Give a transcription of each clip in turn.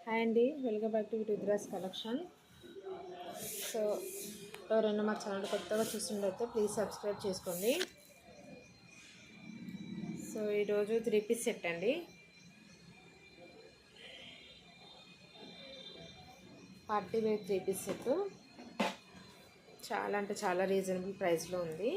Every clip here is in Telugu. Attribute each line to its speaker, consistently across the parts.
Speaker 1: హాయ్ అండి, welcome back to Rudras collection. So ఎవరైనా మా ఛానల్ కొత్తగా చూస్తుండైతే ప్లీజ్ సబ్స్క్రైబ్ చేసుకోండి. సో ఈరోజు 3 పీస్ సెట్ అండి. పార్టీ వేర్ 3 పీస్ సెట్ చాలా అంటే చాలా రీజనబుల్ ప్రైస్లో ఉంది.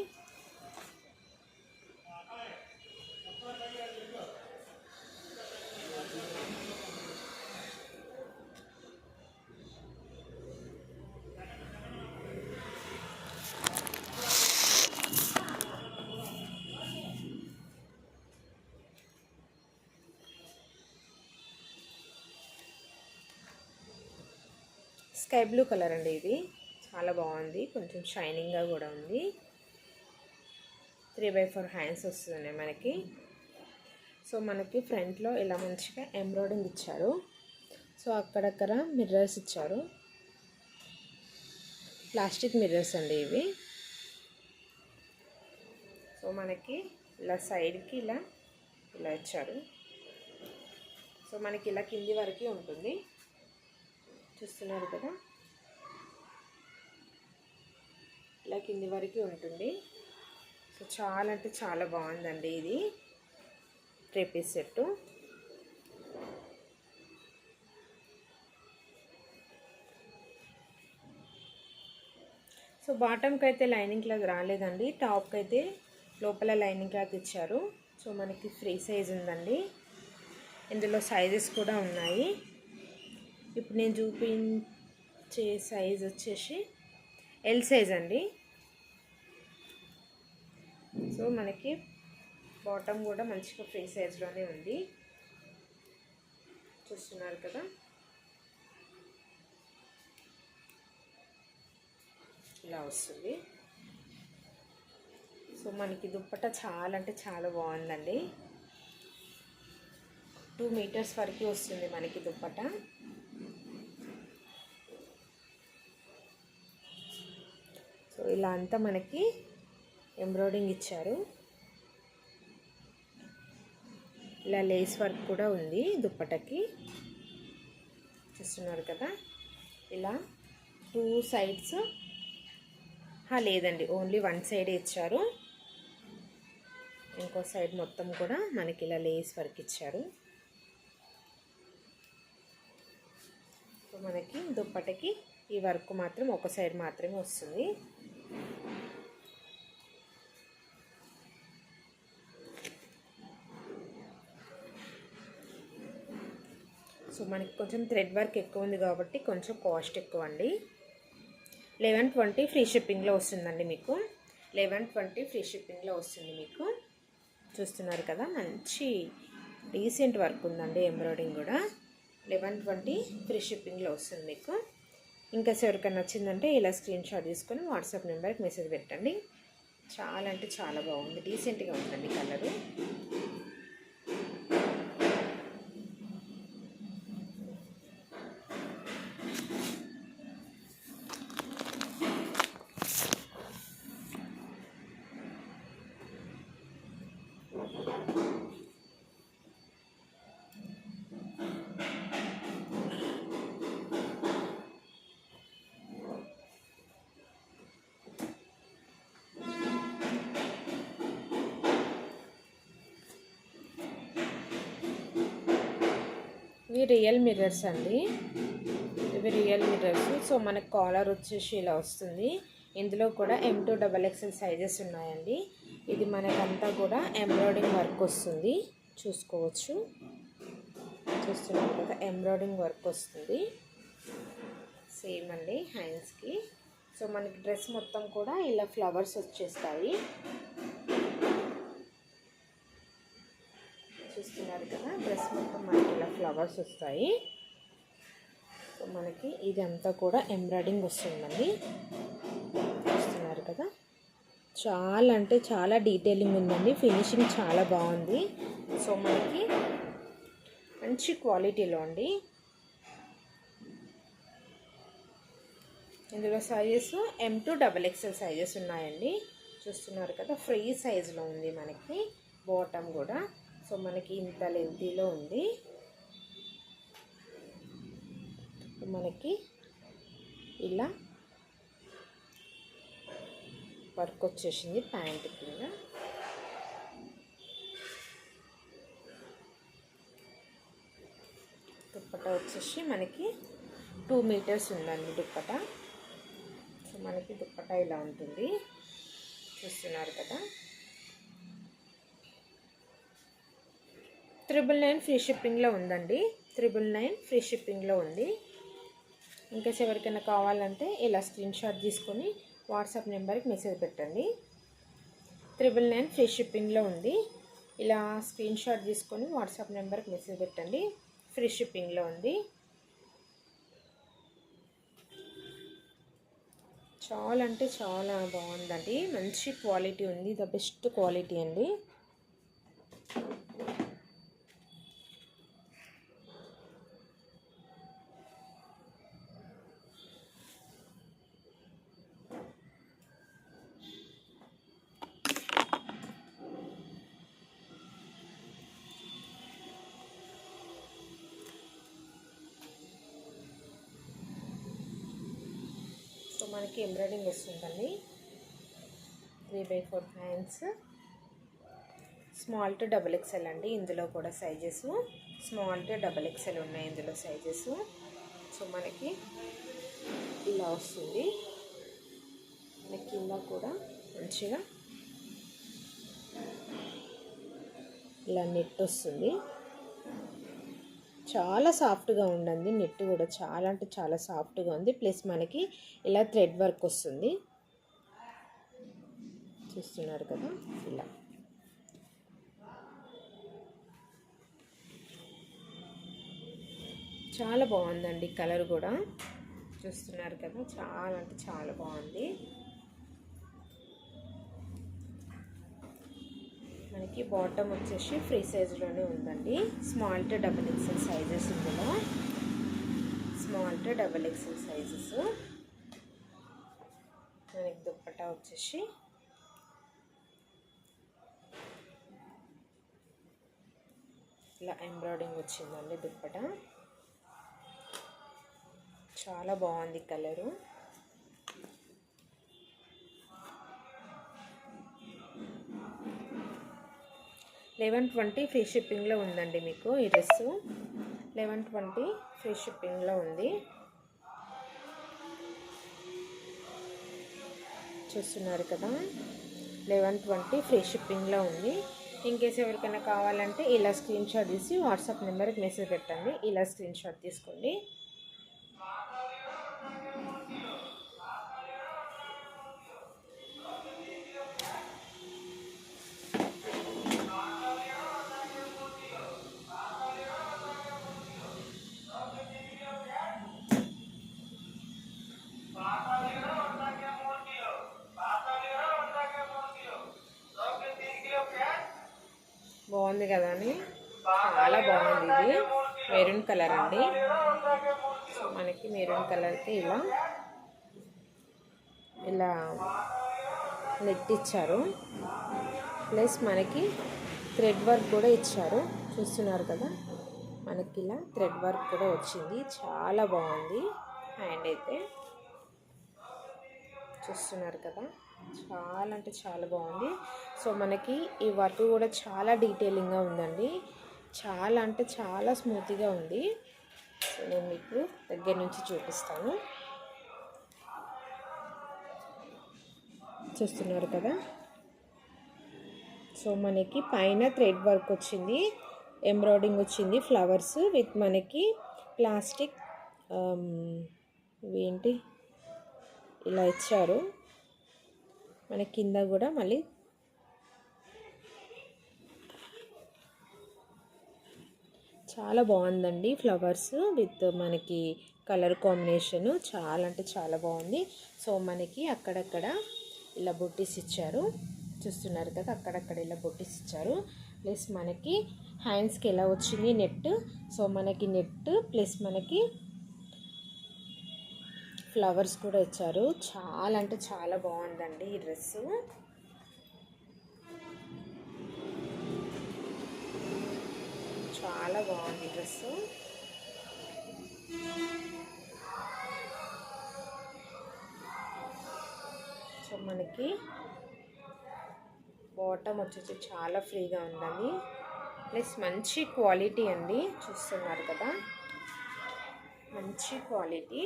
Speaker 1: స్కై బ్లూ కలర్ అండి, ఇది చాలా బాగుంది, కొంచెం షైనింగ్గా కూడా ఉంది. 3/4 హ్యాండ్స్ వస్తున్నాయి మనకి. సో మనకి ఫ్రంట్లో ఇలా మంచిగా ఎంబ్రాయిడింగ్ ఇచ్చారు. సో అక్కడక్కడ మిర్రర్స్ ఇచ్చారు, ప్లాస్టిక్ మిర్రర్స్ అండి ఇవి. సో మనకి ఇలా సైడ్కి ఇలా ఇచ్చారు. సో మనకి ఇలా కింది వరకు ఉంటుంది, చూస్తున్నారు కదా, ఇలా కింది వరకు ఉంటుంది. సో చాలా అంటే చాలా బాగుందండి ఇది 3 పీస్ సెట్. సో బాటమ్కి అయితే లైనింగ్ క్లాత్ రాలేదండి, టాప్కి అయితే లోపల లైనింగ్ క్లాత్ ఇచ్చారు. సో మనకి ఫ్రీ సైజ్ ఉందండి, ఇందులో సైజెస్ కూడా ఉన్నాయి. ఇప్పుడు నేను చూపించే సైజ్ వచ్చేసి ఎల్ సైజ్ అండి. సో మనకి బాటమ్ కూడా మంచిగా ఫ్రీ సైజ్లోనే ఉంది, చూస్తున్నారు కదా. ఇలా వస్తుంది. సో మనకి దుప్పట చాలా అంటే చాలా బాగుందండి. 2 మీటర్స్ వరకు వస్తుంది మనకి దుప్పట. సో ఇలా అంతా మనకి ఎంబ్రాయిడింగ్ ఇచ్చారు. ఇలా లేస్ వర్క్ కూడా ఉంది దుప్పటకి, చూస్తున్నారు కదా. ఇలా 2 సైడ్స్ లేదండి, ఓన్లీ 1 సైడే ఇచ్చారు. ఇంకో సైడ్ మొత్తం కూడా మనకి ఇలా లేస్ వర్క్ ఇచ్చారు. సో మనకి దుప్పటకి ఈ వర్క్ మాత్రం ఒక సైడ్ మాత్రమే వస్తుంది. సో మనకి కొంచెం థ్రెడ్ వర్క్ ఎక్కువ ఉంది కాబట్టి కొంచెం కాస్ట్ ఎక్కువ అండి. 1120 ఫ్రీ షిప్పింగ్లో వస్తుందండి మీకు. 1120 ఫ్రీ షిప్పింగ్లో వస్తుంది మీకు, చూస్తున్నారు కదా. మంచి డీసెంట్ వర్క్ ఉందండి, ఎంబ్రాయిడింగ్ కూడా. 1120 ఫ్రీ షిప్పింగ్లో వస్తుంది మీకు. ఇంకా ఎవరికైనా నచ్చిందంటే ఇలా స్క్రీన్ షాట్ తీసుకొని వాట్సాప్ నెంబర్కి మెసేజ్ పెట్టండి. చాలా అంటే చాలా బాగుంది, డీసెంట్గా ఉందండి కలరు. ఇవి రియల్ మిర్రర్స్ అండి, ఇవి రియల్ మిర్రర్స్. సో మనకు కాలర్ వచ్చేసి ఇలా వస్తుంది. ఇందులో కూడా M2XXL సైజెస్ ఉన్నాయండి. ఇది మనకంతా కూడా ఎంబ్రాయిడింగ్ వర్క్ వస్తుంది, చూసుకోవచ్చు, చూస్తున్నారు కదా. ఎంబ్రాయిడింగ్ వర్క్ వస్తుంది సేమ్ అండి హ్యాండ్స్కి. సో మనకి డ్రెస్ మొత్తం కూడా ఇలా ఫ్లవర్స్ వచ్చేస్తాయి, చూస్తున్నారు కదా. డ్రెస్ మొత్తం మనకి ఇలా ఫ్లవర్స్ వస్తాయి. సో మనకి ఇదంతా కూడా ఎంబ్రాయిడింగ్ వస్తుందండి, చూస్తున్నారు కదా. చాలా అంటే చాలా డీటెయిలింగ్ ఉందండి, ఫినిషింగ్ చాలా బాగుంది. సో మనకి మంచి క్వాలిటీలో అండి. ఇందులో సైజెస్ M2XXL సైజెస్ ఉన్నాయండి, చూస్తున్నారు కదా. ఫ్రీ సైజులో ఉంది మనకి బాటమ్ కూడా. సో మనకి ఇంత లెంతీలో ఉంది. మనకి ఇలా వర్క్ వచ్చేసింది ప్యాంట్ కింద. దుప్పటా వచ్చేసి మనకి 2 మీటర్స్ ఉందండి దుప్పటా. సో మనకి దుప్పటా ఇలా ఉంటుంది, చూస్తున్నారు కదా. 999 ఫ్రీ షిప్పింగ్లో ఉందండి. 999 ఫ్రీ షిప్పింగ్లో ఉంది. ఇంకా ఎవరికైనా కావాలంటే ఇలా స్క్రీన్ షాట్ తీసుకొని వాట్సాప్ నెంబర్కి మెసేజ్ పెట్టండి. 999 ఫ్రీ షిప్పింగ్లో ఉంది. ఇలా స్క్రీన్ షాట్ తీసుకొని వాట్సాప్ నెంబర్కి మెసేజ్ పెట్టండి. ఫ్రీ షిప్పింగ్లో ఉంది. చాలా అంటే చాలా బాగుందండి. మంచి క్వాలిటీ ఉంది. ద బెస్ట్ క్వాలిటీ అండి. సో మనకి ఎంబ్రాయిడింగ్ వస్తుందండి. 3/4 హ్యాండ్స్, స్మాల్ టు XXL అండి. ఇందులో కూడా సైజెస్ స్మాల్ టు XXL ఉన్నాయి ఇందులో సైజెస్. సో మనకి ఇలా వస్తుంది. మనకి కింద కూడా మంచిగా ఇలా నెట్ వస్తుంది. చాలా సాఫ్ట్గా ఉండండి. నెట్ కూడా చాలా అంటే చాలా సాఫ్ట్గా ఉంది. ప్లస్ మనకి ఇలా థ్రెడ్ వర్క్ వస్తుంది, చూస్తున్నారు కదా. ఇలా చాలా బాగుందండి. కలర్ కూడా చూస్తున్నారు కదా, చాలా అంటే చాలా బాగుంది. మనకి బాటమ్ వచ్చేసి ఫ్రీ సైజులోనే ఉందండి. స్మాల్ టు XXL సైజెస్ ఇందులో, స్మాల్ టు XXL సైజెస్. మనకి దుప్పటా వచ్చేసి ఇలా ఎంబ్రాయిడింగ్ వచ్చిందండి దుప్పటా. చాలా బాగుంది కలరు. $1120 ఫ్రీ షిప్పింగ్లో ఉందండి మీకు ఈ డ్రెస్సు. $1120 ఫ్రీ షిప్పింగ్లో ఉంది, చూస్తున్నారు కదా. 1120 ఫ్రీ షిప్పింగ్లో ఉంది. ఇన్కేస్ ఎవరికైనా కావాలంటే ఇలా స్క్రీన్ షాట్ తీసి వాట్సాప్ నెంబర్కి మెసేజ్ పెట్టండి. ఇలా స్క్రీన్ షాట్ తీసుకోండి. బాగుంది కదా అని, చాలా బాగుంది. ఇది మెరూన్ కలర్ అండి. సో మనకి మెరూన్ కలర్కి ఇలా ఇలా నెట్ ఇచ్చారు. ప్లస్ మనకి థ్రెడ్ వర్క్ కూడా ఇచ్చారు, చూస్తున్నారు కదా. మనకి ఇలా థ్రెడ్ వర్క్ కూడా వచ్చింది. చాలా బాగుంది. హ్యాండ్ అయితే చూస్తున్నారు కదా, చాలా అంటే చాలా బాగుంది. సో మనకి ఈ వర్క్ కూడా చాలా డీటెయిలింగ్గా ఉందండి. చాలా అంటే చాలా స్మూత్గా ఉంది. సో నేను మీకు దగ్గర నుంచి చూపిస్తాను, చూస్తున్నారు కదా. సో మనకి పైన థ్రెడ్ వర్క్ వచ్చింది, ఎంబ్రాయిడింగ్ వచ్చింది, ఫ్లవర్స్ విత్ మనకి ప్లాస్టిక్ ఇవేంటి ఇలా ఇచ్చారు. మన కింద కూడా మళ్ళీ చాలా బాగుందండి. ఫ్లవర్స్ విత్ మనకి కలర్ కాంబినేషన్ చాలా అంటే చాలా బాగుంది. సో మనకి అక్కడక్కడ ఇలా బొట్టీస్ ఇచ్చారు, చూస్తున్నారు కదా. అక్కడక్కడ ఇలా బొట్టీస్ ఇచ్చారు. ప్లస్ మనకి హ్యాండ్స్కి ఎలా వచ్చింది నెట్. సో మనకి నెట్ ప్లస్ మనకి ఫ్లవర్స్ కూడా ఇచ్చారు. చాలా అంటే చాలా బాగుందండి ఈ డ్రెస్సు. చాలా బాగుంది డ్రెస్సు. మనకి బాటమ్ వచ్చేసి చాలా ఫ్రీగా ఉందండి, ప్లస్ మంచి క్వాలిటీ అండి. చూస్తున్నారు కదా, మంచి క్వాలిటీ.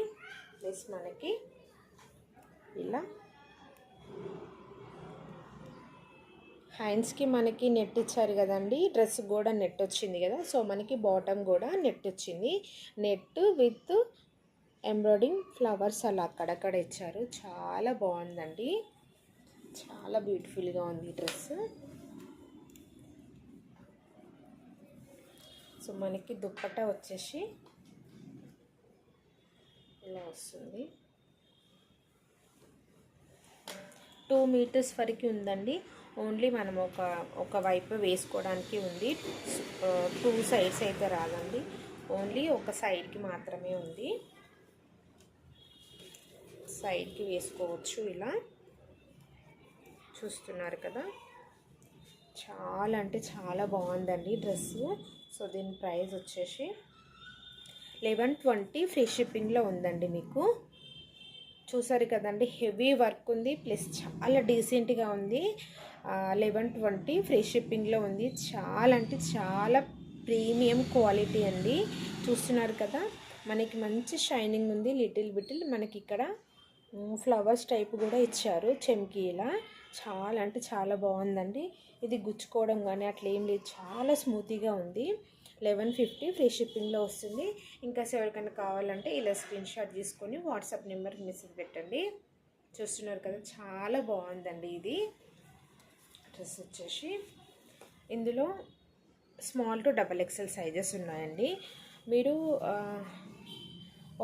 Speaker 1: ప్లస్ మనకి ఇలా హ్యాండ్స్కి మనకి నెట్ ఇచ్చారు కదండి, డ్రెస్ కూడా నెట్ వచ్చింది కదా. సో మనకి బాటమ్ కూడా నెట్ వచ్చింది, నెట్ విత్ ఎంబ్రాయిడింగ్ ఫ్లవర్స్ అలా అక్కడక్కడ ఇచ్చారు. చాలా బాగుందండి, చాలా బ్యూటిఫుల్గా ఉంది డ్రెస్. సో మనకి దుప్పట్టా వచ్చేసి ఇలా వస్తుంది. 2 మీటర్స్ వరకు ఉందండి. ఓన్లీ మనం ఒక వైపు వేసుకోవడానికి ఉంది, 2 సైడ్స్ అయితే రాదండి, ఓన్లీ ఒక సైడ్కి మాత్రమే ఉంది. సైడ్కి వేసుకోవచ్చు ఇలా. చూస్తున్నారు కదా, చాలా అంటే చాలా బాగుందండి డ్రెస్. సో దీని ప్రైస్ వచ్చేసి 1120 ఫ్రీ షిప్పింగ్లో ఉందండి మీకు. చూసారు కదండి, హెవీ వర్క్ ఉంది, ప్లస్ చాలా డీసెంట్గా ఉంది. 1120 ఫ్రీ షిప్పింగ్లో ఉంది. చాలా అంటే చాలా ప్రీమియం క్వాలిటీ అండి. చూస్తున్నారు కదా, మనకి మంచి షైనింగ్ ఉంది. లిటిల్ మనకి ఇక్కడ ఫ్లవర్స్ టైప్ కూడా ఇచ్చారు, చెమ్కీలా. చాలా అంటే చాలా బాగుందండి. ఇది గుచ్చుకోవడం కానీ అట్లా ఏం లేదు, చాలా స్మూతీగా ఉంది. 1150 ఫ్రీ షిప్పింగ్లో వస్తుంది. ఇంకా ఎవరికైనా కావాలంటే ఇలా స్క్రీన్ షాట్ తీసుకొని వాట్సాప్ నెంబర్కి మెసేజ్ పెట్టండి. చూస్తున్నారు కదా, చాలా బాగుందండి ఇది డ్రెస్ వచ్చేసి. ఇందులో స్మాల్ టు XXL సైజెస్ ఉన్నాయండి. మీరు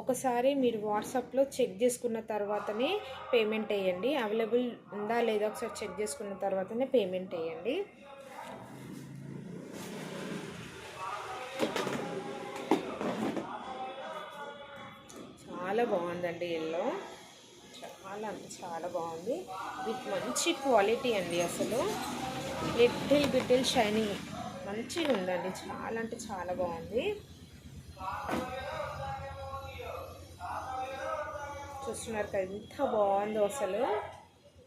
Speaker 1: ఒకసారి మీరు వాట్సాప్లో చెక్ చేసుకున్న తర్వాతనే పేమెంట్ వేయండి. అవైలబుల్ ఉందా లేదా ఒకసారి చెక్ చేసుకున్న తర్వాతనే పేమెంట్ వేయండి. చాలా బాగుందండి ఎల్లో, చాలా అంటే చాలా బాగుంది. విత్ మంచి క్వాలిటీ అండి. అసలు లిటిల్ షైనింగ్ మంచిగా ఉందండి. చాలా అంటే చాలా బాగుంది. చూస్తున్నారు కదా ఎంత బాగుందో అసలు.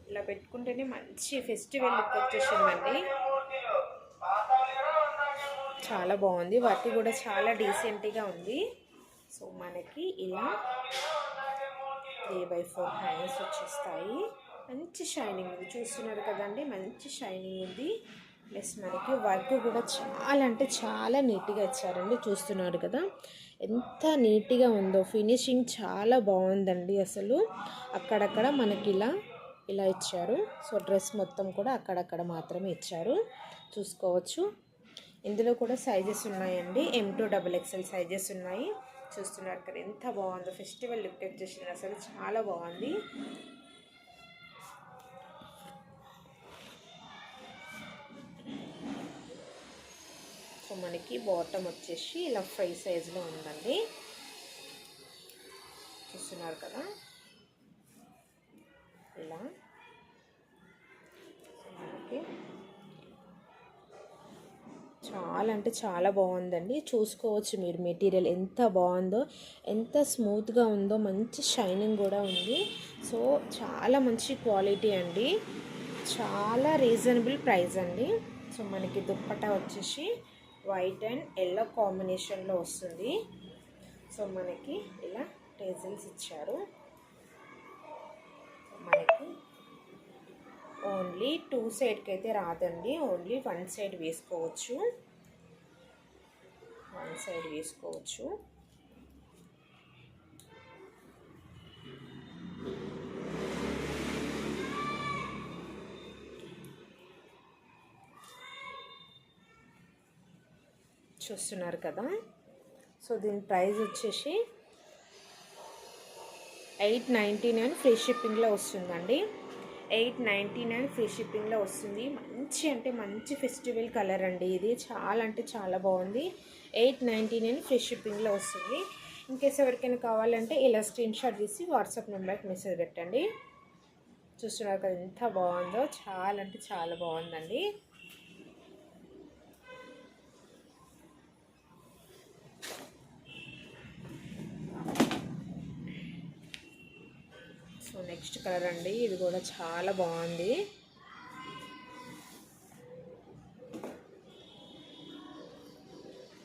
Speaker 1: ఇలా పెట్టుకుంటేనే మంచి ఫెస్టివల్ లుక్ వచ్చేసిందండి. చాలా బాగుంది, వర్క్ కూడా చాలా డీసెంట్గా ఉంది. సో మనకి ఇలా 3/4 హ్యాండ్స్ వచ్చేస్తాయి. మంచి షైనింగ్ ఉంది. చూస్తున్నారు కదండి, మంచి షైనింగ్ ఉంది. ప్లస్ మనకి వర్క్ కూడా చాలా అంటే చాలా నీట్గా ఇచ్చారండి. చూస్తున్నారు కదా ఎంత నీట్గా ఉందో, ఫినిషింగ్ చాలా బాగుందండి అసలు. అక్కడక్కడ మనకి ఇలా ఇచ్చారు. సో డ్రెస్ మొత్తం కూడా అక్కడక్కడ మాత్రమే ఇచ్చారు, చూసుకోవచ్చు. ఇందులో కూడా సైజెస్ ఉన్నాయండి, M to XXL సైజెస్ ఉన్నాయి. చూస్తున్నారు కదా ఎంత బాగుందో, ఫెస్టివల్ లుక్ వచ్చేసింది అసలు. చాలా బాగుంది. సో మనకి బాటమ్ వచ్చేసి ఇలా ఫ్రీ సైజులో ఉందండి. చూస్తున్నారు కదా ఇలా. మనకి చాలా అంటే చాలా బాగుందండి. చూసుకోవచ్చు మీరు మెటీరియల్ ఎంత బాగుందో, ఎంత స్మూత్గా ఉందో, మంచి షైనింగ్ కూడా ఉంది. సో చాలా మంచి క్వాలిటీ అండి, చాలా రీజనబుల్ ప్రైస్ అండి. సో మనకి దుప్పట్టా వచ్చేసి వైట్ అండ్ ఎల్లో కాంబినేషన్లో వస్తుంది. సో మనకి ఇలా టేజిల్స్ ఇచ్చారు. మనకి ఓన్లీ 2 సైడ్కి అయితే రాదండి, ఓన్లీ 1 సైడ్ వేసుకోవచ్చు. 1 సైడ్ వేసుకోవచ్చు. చూస్తున్నారు కదా. సో దీని ప్రైస్ వచ్చేసి 899 ఫ్రీ షిప్పింగ్లో వస్తుందండి. 899 ఫ్రీ షిప్పింగ్లో వస్తుంది. మంచి అంటే మంచి ఫెస్టివల్ కలర్ అండి ఇది. చాలా అంటే చాలా బాగుంది. 899 ఫ్రీ షిప్పింగ్లో వస్తుంది. ఇన్కేస్ ఎవరికైనా కావాలంటే ఇలా స్క్రీన్ షాట్ తీసి వాట్సాప్ నెంబర్కి మెసేజ్ పెట్టండి. చూస్తున్నారు కదా ఎంత బాగుందో, చాలా అంటే చాలా బాగుందండి. సో నెక్స్ట్ నెక్స్ట్ కలర్ అండి, ఇది కూడా చాలా బాగుంది.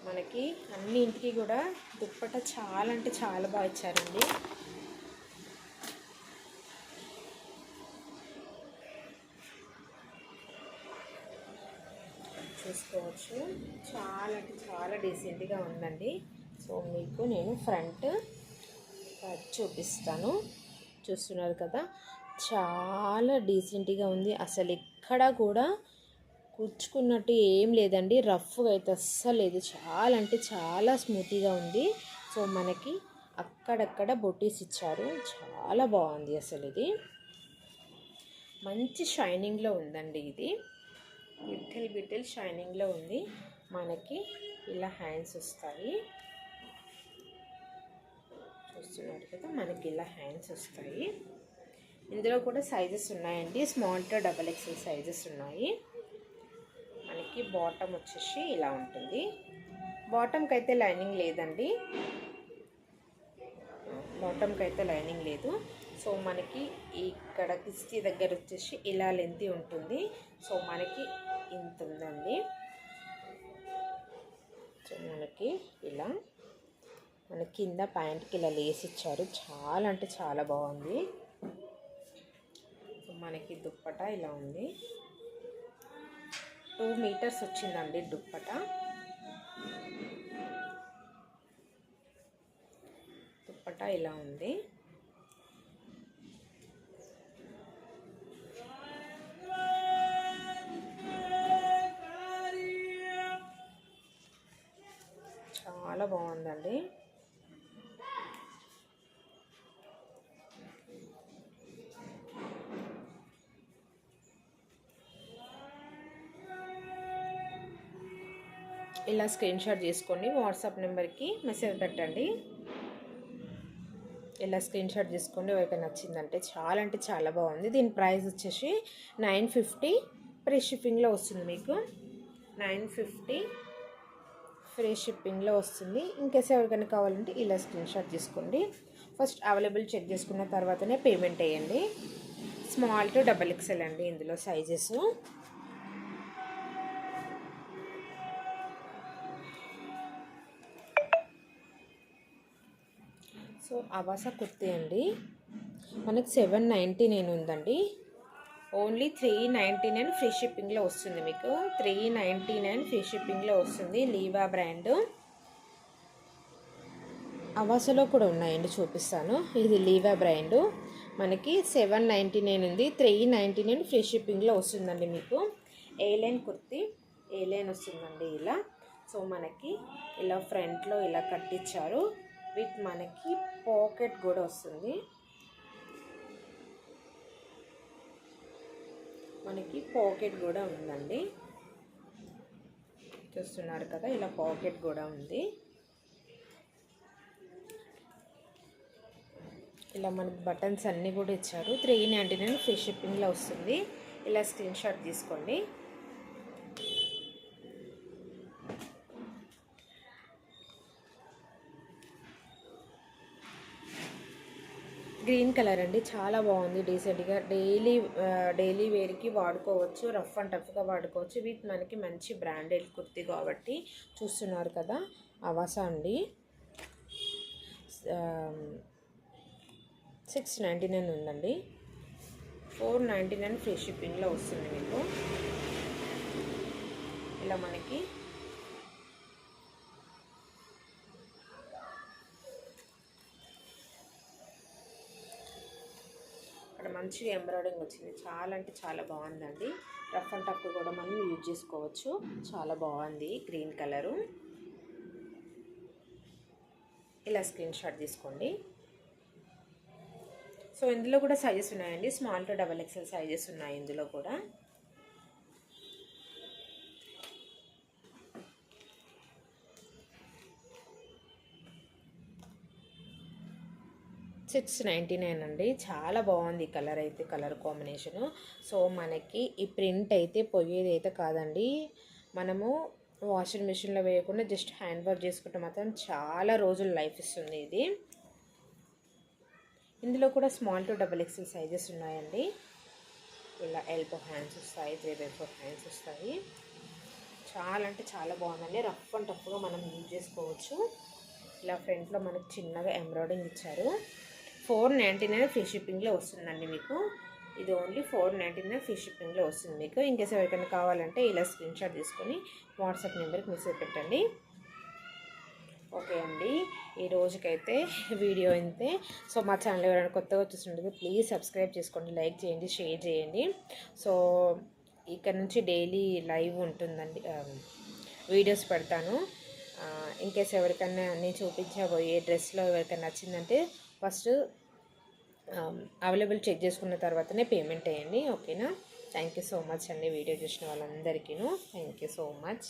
Speaker 1: మనకి అన్ని ఇంటికి కూడా దుప్పట చాలా అంటే చాలా బాగా ఇచ్చారండి. చూసుకోవచ్చు, చాలా అంటే చాలా డీసెంట్గా ఉందండి. సో మీకు నేను ఫ్రంట్ చూపిస్తాను. చూస్తున్నారు కదా, చాలా డీసెంట్గా ఉంది. అసలు ఎక్కడ కూడా కుచ్చుకున్నట్టు ఏం లేదండి. రఫ్గా అయితే అస్సలు లేదు. చాలా అంటే చాలా స్మూత్గా ఉంది. సో మనకి అక్కడక్కడ బొటీస్ ఇచ్చారు. చాలా బాగుంది. అసలు ఇది మంచి షైనింగ్లో ఉందండి. ఇది బిట్టల్ షైనింగ్లో ఉంది. మనకి ఇలా హ్యాండ్స్ వస్తాయి. చూస్తున్నారు కదా, మనకి ఇలా హ్యాండ్స్ వస్తాయి. ఇందులో కూడా సైజెస్ ఉన్నాయండి. స్మాల్ టు XXL సైజెస్ ఉన్నాయి. మనకి బాటమ్ వచ్చేసి ఇలా ఉంటుంది. బాటమ్కి అయితే లైనింగ్ లేదండి. బాటమ్కి అయితే లైనింగ్ లేదు. సో మనకి ఇక్కడ కిస్తీ దగ్గర వచ్చేసి ఇలా లెంత్ ఉంటుంది. సో మనకి ఇంత ఉందండి. సో మనకి ఇలా మన కింద ప్యాంట్కి ఇలా లేస్ ఇచ్చారు. చాలా అంటే చాలా బాగుంది. సో మనకి దుప్పట ఇలా ఉంది. 2 మీటర్స్ వచ్చిందండి దుప్పట. దుప్పట ఇలా ఉంది. చాలా బాగుందండి. ఇలా స్క్రీన్ షాట్ చేసుకొని వాట్సాప్ నెంబర్కి మెసేజ్ పెట్టండి. ఇలా స్క్రీన్ షాట్ చేసుకోండి. ఎవరికైనా నచ్చిందంటే చాలా అంటే చాలా బాగుంది. దీని ప్రైస్ వచ్చేసి 950 ఫ్రీ షిప్పింగ్లో వస్తుంది. మీకు 950 ఫ్రీ షిప్పింగ్లో వస్తుంది. ఇంకేస్ ఎవరికైనా కావాలంటే ఇలా స్క్రీన్ షాట్ తీసుకోండి. ఫస్ట్ అవైలబుల్ చెక్ చేసుకున్న తర్వాతనే పేమెంట్ వేయండి. స్మాల్ టు XXL అండి ఇందులో సైజెస్. సో అవాసా కుర్తీ అండి, మనకి 799 ఉందండి. ఓన్లీ 399 ఫ్రీ షిప్పింగ్లో వస్తుంది. మీకు 399 ఫ్రీ షిప్పింగ్లో వస్తుంది. లీవా బ్రాండ్. అవాసాలో కూడా ఉన్నాయండి, చూపిస్తాను. ఇది లీవా బ్రాండ్. మనకి 799 ఉంది. 399 ఫ్రీ షిప్పింగ్లో వస్తుందండి. మీకు ఏలైన్ కుర్తీ, ఏలైన్ వస్తుందండి ఇలా. సో మనకి ఇలా ఫ్రంట్లో ఇలా కట్టించారు. విత్ మనకి పాకెట్ కూడా వస్తుంది. మనకి పాకెట్ కూడా ఉందండి. చూస్తున్నారు కదా, ఇలా పాకెట్ కూడా ఉంది. ఇలా మనకి బటన్స్ అన్నీ కూడా ఇచ్చారు. 399 ఫ్రీ షిప్పింగ్లో వస్తుంది. ఇలా స్క్రీన్ షాట్ తీసుకోండి. గ్రీన్ కలర్ అండి, చాలా బాగుంది. డీసెంట్గా డైలీ వేర్కి వాడుకోవచ్చు. రఫ్ అండ్ టఫ్గా వాడుకోవచ్చు. విత్ మనకి మంచి బ్రాండెడ్ కుర్తీ కాబట్టి. చూస్తున్నారు కదా, అవాసా అండి. 699 ఉందండి. 499 ఫ్రీ షిప్పింగ్లో వస్తుంది మీకు. ఇలా మనకి ఇక్కడ మంచిగా ఎంబ్రాయిడింగ్ వచ్చింది. చాలా అంటే చాలా బాగుందండి. రఫ్ అండ్ టఫ్ కూడా మనం యూజ్ చేసుకోవచ్చు. చాలా బాగుంది గ్రీన్ కలరు. ఇలా స్క్రీన్ షాట్ తీసుకోండి. సో ఇందులో కూడా సైజెస్ ఉన్నాయండి. స్మాల్ టు XXL సైజెస్ ఉన్నాయి ఇందులో కూడా. $699 అండి. చాలా బాగుంది కలర్ అయితే, కలర్ కాంబినేషను. సో మనకి ఈ ప్రింట్ అయితే పోయేది అయితే కాదండి. మనము వాషింగ్ మిషన్లో వేయకుండా జస్ట్ హ్యాండ్ వర్క్ చేసుకుంటే మాత్రం చాలా రోజులు లైఫ్ ఇస్తుంది ఇది. ఇందులో కూడా small to double XL sizes ఉన్నాయండి. ఇలా ఎల్బో హ్యాండ్స్ వస్తాయి, 3/4 హ్యాండ్స్ వస్తాయి. చాలా అంటే చాలా బాగుందండి. రఫ్ అండ్ టఫ్గా మనం యూజ్ చేసుకోవచ్చు. ఇలా ఫ్రంట్లో మనకు చిన్నగా ఎంబ్రాయిడింగ్ ఇచ్చారు. 499 ఫ్రీ షిప్పింగ్లో వస్తుందండి మీకు. ఇది ఓన్లీ 499 ఫ్రీ షిప్పింగ్లో వస్తుంది మీకు. ఇంకేస్ ఎవరికైనా కావాలంటే ఇలా స్క్రీన్ షాట్ తీసుకొని వాట్సాప్ నెంబర్కి మెసేజ్ పెట్టండి. ఓకే అండి, ఈ రోజుకైతే వీడియో ఇంతే. సో మా ఛానల్ ఎవరైనా కొత్తగా చూస్తుంటే ప్లీజ్ సబ్స్క్రైబ్ చేసుకోండి, లైక్ చేయండి, షేర్ చేయండి. సో ఇక్కడ నుంచి డైలీ లైవ్ ఉంటుందండి, వీడియోస్ పెడతాను. ఇంకేస్ ఎవరికైనా నేను చూపించబోయే డ్రెస్లో ఎవరికైనా నచ్చిందంటే ఫస్ట్ అవైలబుల్ చెక్ చేసుకున్న తర్వాతనే పేమెంట్ వేయండి. ఓకేనా? థ్యాంక్ యూ సో మచ్ అండి వీడియో చూసిన వాళ్ళందరికీ. Thank you so much.